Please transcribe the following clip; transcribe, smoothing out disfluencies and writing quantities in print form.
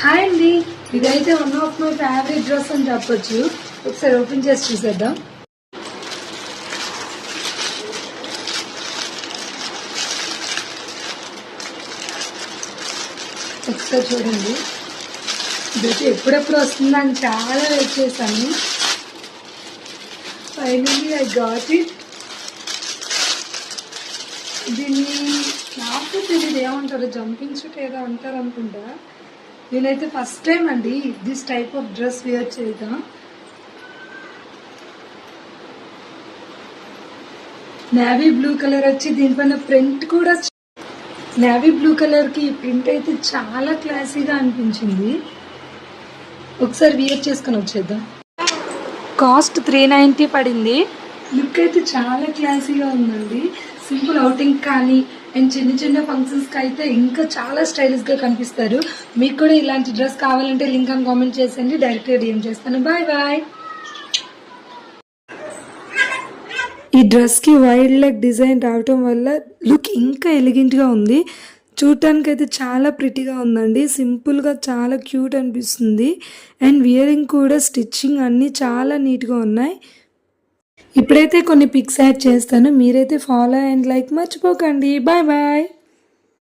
Hi అండి, ఇదైతే one of my favourite dress అని చెప్పొచ్చు. ఒకసారి ఓపెన్ చేసి చూసేద్దాం. ఒకసారి చూడండి, ఇదైతే ఎప్పుడెప్పుడు వస్తుందని చాలా వెయిట్ చేశాను. Finally I got it. దీన్ని నాకు తెలియదు ఏమంటారు, జంపింగ్ షూట్ ఏదో అంటారు అనుకుంటా. నేనైతే ఫస్ట్ టైం అండి this type of dress wear చేయడం. నేవీ బ్లూ కలర్ వచ్చి దీనిపైన ప్రింట్ కూడా, నేవీ బ్లూ కలర్ కి ప్రింట్ అయితే చాలా క్లాసీగా అనిపించింది. ఒకసారి వేర్ చేసుకొని వచ్చేద్దాం. కాస్ట్ 390 పడింది. లుక్ అయితే చాలా క్లాసీగా ఉందండి. సింపుల్ అవుటింగ్ కానీ అండ్ చిన్న చిన్న ఫంక్షన్స్కి అయితే ఇంకా చాలా స్టైలిష్గా కనిపిస్తారు. మీకు కూడా ఇలాంటి డ్రెస్ కావాలంటే లింక్ అని కామెంట్ చేసేయండి, డైరెక్ట్గా డిఎం చేస్తాను. Bye bye. ఈ డ్రెస్కి వైడ్ లెగ్ డిజైన్ రావటం వల్ల లుక్ ఇంకా ఎలిగెంట్గా ఉంది. చూడటానికి అయితే చాలా ప్రిటీగా ఉందండి. సింపుల్గా చాలా క్యూట్ అనిపిస్తుంది. అండ్ వియరింగ్ కూడా స్టిచ్చింగ్ అన్నీ చాలా నీట్గా ఉన్నాయి. ఇప్పుడైతే కొన్ని పిక్స్ యాడ్ చేస్తాను, మీరైతే ఫాలో అండ్ లైక్ మర్చిపోకండి. Bye bye.